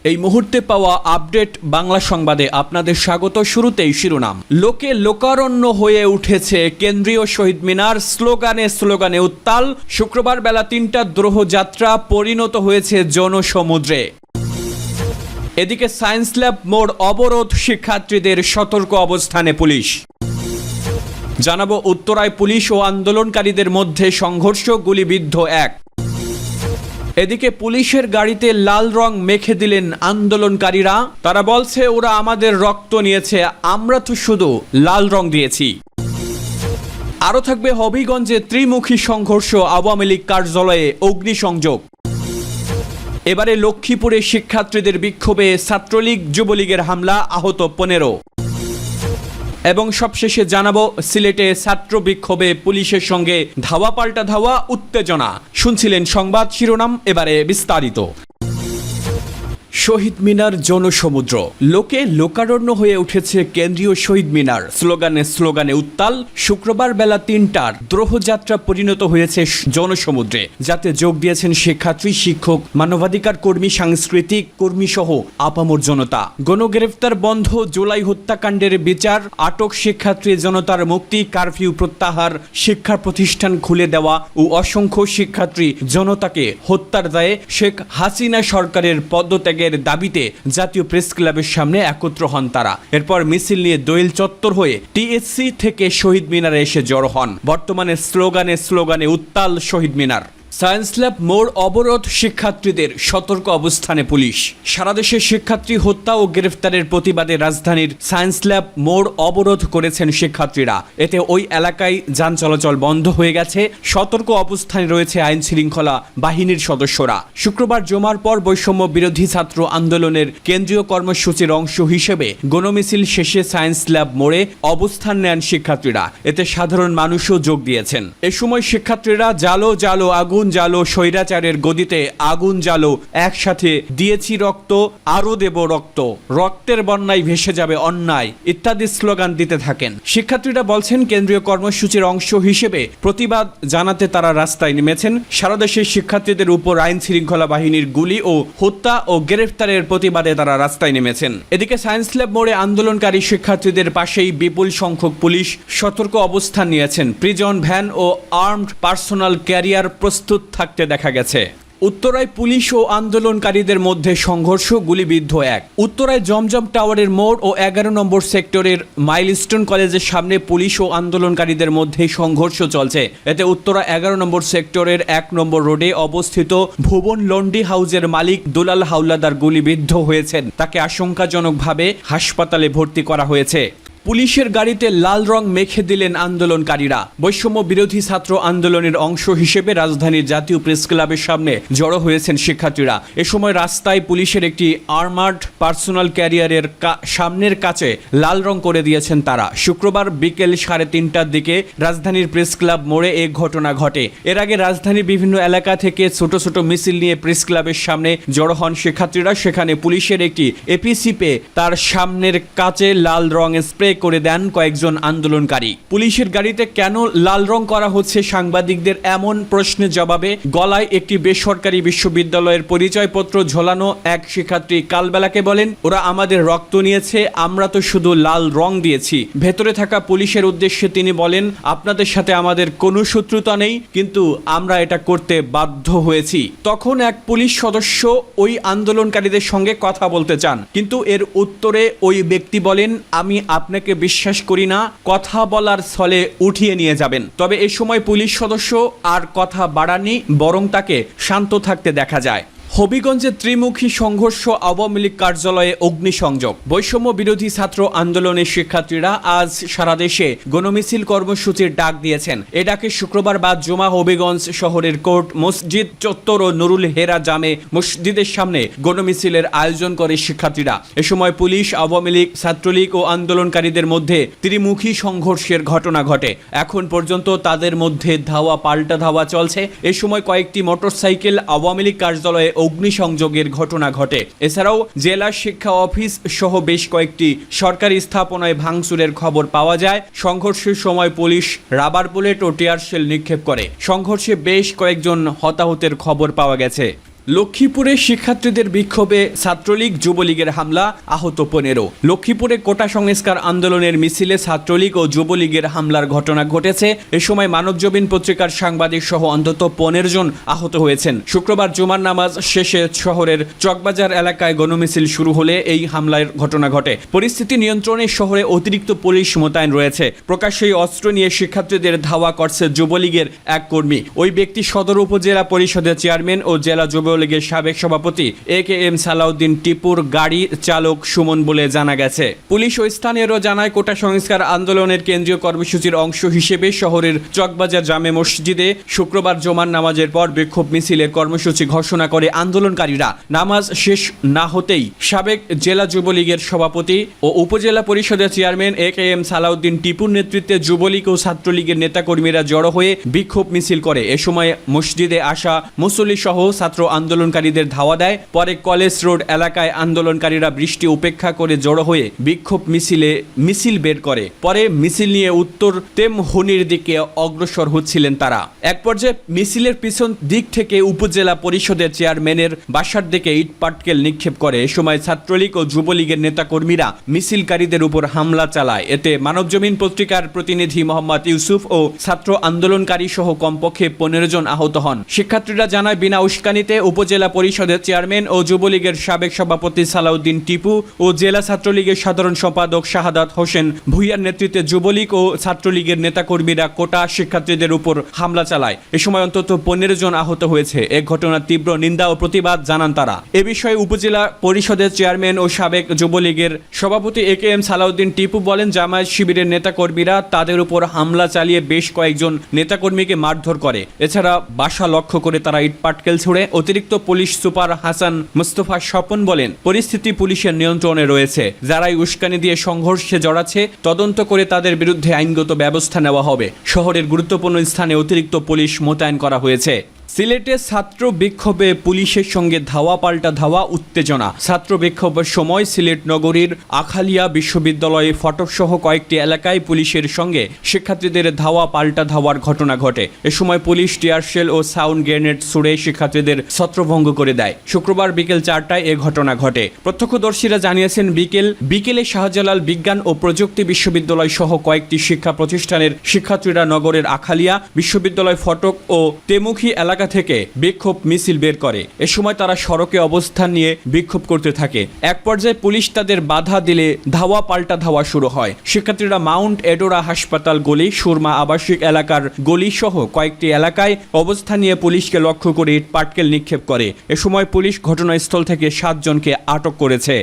এই মুহূর্তে পাওয়া আপডেট বাংলা সংবাদে আপনাদের স্বাগত। শুরুতেই শিরোনাম। লোকে লোকারণ্য হয়ে উঠেছে কেন্দ্রীয় শহীদ মিনার, স্লোগানে স্লোগানে উত্তাল। শুক্রবার বেলা ৩টার দ্রোহযাত্রা পরিণত হয়েছে জনসমুদ্রে। এদিকে সায়েন্স ল্যাব মোড় অবরোধ, শিক্ষার্থীদের সতর্ক অবস্থানে পুলিশ। জানাবো উত্তরায় পুলিশ ও আন্দোলনকারীদের মধ্যে সংঘর্ষ, গুলিবিদ্ধ এক। এদিকে পুলিশের গাড়িতে লাল রং মেখে দিলেন আন্দোলনকারীরা। তারা বলছে ওরা আমাদের রক্ত নিয়েছে, আমরা তো শুধু লাল রং দিয়েছি। আরও থাকবে হবিগঞ্জে ত্রিমুখী সংঘর্ষ, আওয়ামী লীগ কার্যালয়ে অগ্নিসংযোগ। এবারে লক্ষ্মীপুরে শিক্ষার্থীদের বিক্ষোভে ছাত্রলীগ যুবলীগের হামলা, আহত 15। এবং সবশেষে জানাবো সিলেটে ছাত্র বিক্ষোভে পুলিশের সঙ্গে ধাওয়া পাল্টা ধাওয়া, উত্তেজনা। শুনছিলেন সংবাদ শিরোনাম, এবারে বিস্তারিত। শহীদ মিনার জনসমুদ্র। লোকে লোকারণ্য হয়ে উঠেছে কেন্দ্রীয় শহীদ মিনার, স্লোগানে স্লোগানে উত্তাল। শুক্রবার বেলা ৩টার দ্রোহযাত্রা পরিণত হয়েছে জনসমুদ্রে, যাতে যোগ দিয়েছেন শিক্ষার্থী, শিক্ষক, মানবাধিকার কর্মী, সাংস্কৃতিক কর্মী সহ আপামর জনতা। গণগ্রেফতার বন্ধ, জুলাই হত্যাকাণ্ডের বিচার, আটক শিক্ষার্থী জনতার মুক্তি, কারফিউ প্রত্যাহার, শিক্ষা প্রতিষ্ঠান খুলে দেওয়া ও অসংখ্য শিক্ষার্থী জনতাকে হত্যার দায়ে শেখ হাসিনা সরকারের পদত্যাগের দাবিতে জাতীয় প্রেস ক্লাবের সামনে একত্র হন তারা। এরপর মিছিল নিয়ে দোয়েল চত্বর হয়ে টিএসসি থেকে শহীদ মিনারে এসে জড়ো হন। বর্তমানে স্লোগানে স্লোগানে উত্তাল শহীদ মিনার। সায়েন্স ল্যাব মোড় অবরোধ, শিক্ষার্থীদের সতর্ক অবস্থানে পুলিশ। সারা দেশে শিক্ষার্থী হত্যা ও গ্রেফতারের প্রতিবাদে রাজধানীর সায়েন্স ল্যাব মোড় অবরোধ করেছেন শিক্ষার্থীরা। এতে ওই এলাকায় যান চলাচল বন্ধ হয়ে গেছে। সতর্ক অবস্থানে রয়েছে আইন শৃঙ্খলা বাহিনীর সদস্যরা। শুক্রবার জমার পর বৈষম্য বিরোধী ছাত্র আন্দোলনের কেন্দ্রীয় কর্মসূচির অংশ হিসেবে গণমিছিল শেষে সায়েন্স ল্যাব মোড়ে অবস্থান নেন শিক্ষার্থীরা। এতে সাধারণ মানুষও যোগ দিয়েছেন। এ সময় শিক্ষার্থীরা জালো জালো আগুন জালো, স্বৈরাচারের গদিতে আগুন জালো, একসাথে দিয়েছি রক্ত, আরো দেব রক্ত, রক্তের বন্যায় ভেসে যাবে অন্যায় ইত্যাদি স্লোগান দিতে থাকেন। শিক্ষার্থীরা বলছেন কেন্দ্রীয় কর্মসূচির অংশ হিসেবে প্রতিবাদ জানাতে তারা রাস্তায় নেমেছেন। সারা দেশের শিক্ষার্থীদের উপর আইন শৃঙ্খলা বাহিনীর গুলি ও হত্যা ও গ্রেফতারের প্রতিবাদে তারা রাস্তায় নেমেছেন। এদিকে সায়েন্স ল্যাব মোড়ে আন্দোলনকারী শিক্ষার্থীদের পাশেই বিপুল সংখ্যক পুলিশ সতর্ক অবস্থান নিয়েছেন। প্রিজন ভ্যান ও আর্মড পার্সোনাল ক্যারিয়ার প্রস্তুত থাকতে দেখা গেছে। উত্তরায় পুলিশ ও আন্দোলনকারীদের মধ্যে সংঘর্ষ, গুলিবিদ্ধ এক। উত্তরায় জমজম টাওয়ারের মোড় ও 11 নম্বর সেক্টরের মাইলস্টোন কলেজের সামনে পুলিশ ও আন্দোলনকারীদের মধ্যে সংঘর্ষ চলছে। এতে উত্তরা 11 নম্বর সেক্টরের 1 নম্বর রোডে অবস্থিত ভুবন লন্ডি হাউজের মালিক দুলাল হাওলাদার গুলিবিদ্ধ হয়েছেন। তাকে আশঙ্কাজনকভাবে হাসপাতালে ভর্তি করা হয়েছে। পুলিশের গাড়িতে লাল রং মেখে দিলেন আন্দোলনকারীরা। বৈষম্য বিরোধী ছাত্র আন্দোলনের অংশ হিসেবে রাজধানীর জাতীয় প্রেস ক্লাবের সামনে জড়ো হয়েছেন শিক্ষার্থীরা। এ সময় রাস্তায় পুলিশের একটি আর্মার্ড পার্সোনাল ক্যারিয়ারের সামনের কাছে লাল রং করে দিয়েছেন তারা। শুক্রবার বিকেল 3:30টার দিকে রাজধানীর প্রেস ক্লাব মোড়ে এ ঘটনা ঘটে। এর আগে রাজধানীর বিভিন্ন এলাকা থেকে ছোট ছোট মিছিল নিয়ে প্রেস ক্লাবের সামনে জড়ো হন শিক্ষার্থীরা। সেখানে পুলিশের একটি এপিসিপে তার সামনের কাচে লাল রং স্প্রে করে দেন কয়েকজন আন্দোলনকারী। পুলিশের গাড়িতে কেন লাল রং করা হচ্ছে, সাংবাদিকদের এমন প্রশ্নের জবাবে গলায় একটি বেসরকারি বিশ্ববিদ্যালয়ের পরিচয়পত্র ঝোলানো এক শিক্ষার্থী কালবেলাকে বলেন, ওরা আমাদের রক্ত নিয়েছে, আমরা তো শুধু লাল রং দিয়েছি। ভেতরে থাকা পুলিশের উদ্দেশ্যে তিনি বলেন, আপনাদের সাথে আমাদের কোনো শত্রুতা নেই, কিন্তু আমরা এটা করতে বাধ্য হয়েছি। তখন এক পুলিশ সদস্য ওই আন্দোলনকারীদের সঙ্গে কথা বলতে চান, কিন্তু এর উত্তরে ওই ব্যক্তি বলেন, আমি আপনাকে বিশ্বাস করি না, কথা বলার ছলে উঠিয়ে নিয়ে যাবেন। তবে এ সময় পুলিশ সদস্য আর কথা বাড়াননি, বরং তাকে শান্ত থাকতে দেখা যায়। হবিগঞ্জে ত্রিমুখী সংঘর্ষ, আওয়ামী লীগ কার্যালয়ে অগ্নিসংযোগ। বৈষম্য বিরোধী ছাত্র আন্দোলনের শিক্ষার্থীরা আজ সারা দেশে গণমিছিল কর্মসূচির ডাক দিয়েছেন। এ ডাকে শুক্রবার বাদ জুমা হবিগঞ্জ শহরের কোর্ট, মসজিদ চত্বর ও নুরুল হেরা জামে মসজিদের সামনে গণমিছিলের আয়োজন করে শিক্ষার্থীরা। এ সময় পুলিশ, আওয়ামী লীগ, ছাত্রলীগ ও আন্দোলনকারীদের মধ্যে ত্রিমুখী সংঘর্ষের ঘটনা ঘটে। এখন পর্যন্ত তাদের মধ্যে ধাওয়া পাল্টা ধাওয়া চলছে। এ সময় কয়েকটি মোটরসাইকেল আওয়ামী লীগ কার্যালয়ে অগ্নিসংযোগের ঘটনা ঘটে। এছাড়াও জেলা শিক্ষা অফিস সহ বেশ কয়েকটি সরকারি স্থাপনায় ভাঙচুরের খবর পাওয়া যায়। সংঘর্ষের সময় পুলিশ রাবার বুলেট ও টিয়ার শেল নিক্ষেপ করে। সংঘর্ষে বেশ কয়েকজন হতাহতের খবর পাওয়া গেছে। লক্ষ্মীপুরে শিক্ষার্থীদের বিক্ষোভে ছাত্রলীগ যুবলীগের হামলা, আহত 15। লক্ষ্মীপুরে কোটা সংস্কার আন্দোলনের মিছিলে ছাত্রলীগ ও যুবলীগের হামলার ঘটনা ঘটেছে। এ সময় মানবজমিন পত্রিকার সাংবাদিক সহ অন্তত 15 জন আহত হয়েছেন। শুক্রবার জুমার নামাজ শেষে শহরের চকবাজার এলাকায় গণমিছিল শুরু হলে এই হামলার ঘটনা ঘটে। পরিস্থিতি নিয়ন্ত্রণে শহরে অতিরিক্ত পুলিশ মোতায়েন রয়েছে। প্রকাশ্যেই অস্ত্র নিয়ে শিক্ষার্থীদের ধাওয়া করছে যুবলীগের এক কর্মী। ওই ব্যক্তি সদর উপজেলা পরিষদের চেয়ারম্যান ও জেলা যুবলীগের সাবেক সভাপতি AKM সালাউদ্দিন টিপুর গাড়ি চালক সুমন বলে জানা গেছে। পুলিশ ও স্থানীয়রা জানায়, কোটা সংস্কার আন্দোলনের কেন্দ্রীয় কর্মসূচির অংশ হিসেবে শহরের চকবাজার জামে মসজিদে শুক্রবার জুমার নামাজের পর বিক্ষোভ মিছিলের কর্মসূচি ঘোষণা করে আন্দোলনকারীরা। নামাজ শেষ না হতেই সাবেক জেলা যুবলীগের সভাপতি ও উপজেলা পরিষদের চেয়ারম্যান AKM সালাউদ্দিন টিপুর নেতৃত্বে যুবলীগ ও ছাত্রলীগের নেতাকর্মীরা জড়ো হয়ে বিক্ষোভ মিছিল করে। এ সময় মসজিদে আসা মুসল্লি সহ ছাত্র আন্দোলনকারীদের ধাওয়া দেয়। পরে কলেজ রোড এলাকায় আন্দোলনকারীরা বৃষ্টি উপেক্ষা করে জড়ো হয়ে বিক্ষোভ মিছিল বের করে। পরে মিছিল নিয়ে উত্তর তেমহনির দিকে অগ্রসর হচ্ছিলেন তারা। এক পর্যায়ে মিছিলের পিছন দিক থেকে উপজেলা পরিষদের চেয়ারম্যানের বাসার দিকে ইট পাটকেল নিক্ষেপ করে। এ সময় ছাত্রলীগ ও যুবলীগের নেতাকর্মীরা মিছিলকারীদের উপর হামলা চালায়। এতে মানবজমিন পত্রিকার প্রতিনিধি মোহাম্মদ ইউসুফ ও ছাত্র আন্দোলনকারী সহ কমপক্ষে 15 জন আহত হন। শিক্ষার্থীরা জানায়, বিনা উস্কানিতে উপজেলা পরিষদের চেয়ারম্যান ও যুবলীগের সাবেক সভাপতি সালাউদ্দিন টিপু ও জেলা ছাত্রলীগের সাধারণ সম্পাদক শাহাদাত হোসেন ভুইয়ার নেতৃত্বে যুবলীগ ও ছাত্রলীগের নেতাকর্মীরা কোটা শিক্ষার্থীদের উপর হামলা চালায়। এ সময় অন্তত 15 জন আহত হয়েছে। এ ঘটনার তীব্র নিন্দা ও প্রতিবাদ জানান তারা। এ বিষয়ে উপজেলা পরিষদের চেয়ারম্যান ও সাবেক যুবলীগের সভাপতি AKM সালাউদ্দিন টিপু বলেন, জামায়াত শিবিরের নেতাকর্মীরা তাদের উপর হামলা চালিয়ে বেশ কয়েকজন নেতাকর্মীকে মারধর করে। এছাড়া বাসা লক্ষ্য করে তারা ইট পাটকেল ছুড়ে। অতিরিক্ত পুলিশ সুপার হাসান মুস্তফা স্বপন বলেন, পরিস্থিতি পুলিশের নিয়ন্ত্রণে রয়েছে। যারাই উস্কানি দিয়ে সংঘর্ষে জড়াচ্ছে তদন্ত করে তাদের বিরুদ্ধে আইনগত ব্যবস্থা নেওয়া হবে। শহরের গুরুত্বপূর্ণ স্থানে অতিরিক্ত পুলিশ মোতায়েন করা হয়েছে। সিলেটে ছাত্র বিক্ষোভে পুলিশের সঙ্গে ধাওয়া পাল্টা ধাওয়া, উত্তেজনা। ছাত্র বিক্ষোভের সময় সিলেট নগরীর আখালিয়া বিশ্ববিদ্যালয়ে ফটকসহ কয়েকটি এলাকায় পুলিশের সঙ্গে শিক্ষার্থীদের ধাওয়া পাল্টা ধাওয়ার ঘটনা ঘটে। এ সময় পুলিশ টিয়ারশেল ও সাউন্ড গ্রেনেড ছুড়ে শিক্ষার্থীদের ছত্রভঙ্গ করে দেয়। শুক্রবার বিকেল 4টায় এ ঘটনা ঘটে। প্রত্যক্ষদর্শীরা জানিয়েছেন, বিকেলে শাহজালাল বিজ্ঞান ও প্রযুক্তি বিশ্ববিদ্যালয় সহ কয়েকটি শিক্ষা প্রতিষ্ঠানের শিক্ষার্থীরা নগরের আখালিয়া বিশ্ববিদ্যালয় ফটক ও তেমুখী এলাকা থেকে বিক্ষোভ মিছিল বের করে। এ সময় তারা সড়কে অবস্থান নিয়ে বিক্ষোভ করতে থাকে। এক পর্যায়ে পুলিশ তাদের বাধা দিলে ধাওয়া পাল্টা ধাওয়া শুরু হয়। শিক্ষার্থীরা মাউন্ট এডোরা হাসপাতাল গলি, সুরমা আবাসিক এলাকার গলি সহ কয়েকটি এলাকায় অবস্থান নিয়ে পুলিশকে লক্ষ্য করে ইট পাটকেল নিক্ষেপ করে। এ সময় পুলিশ ঘটনাস্থল থেকে 7 জনকে আটক করেছে।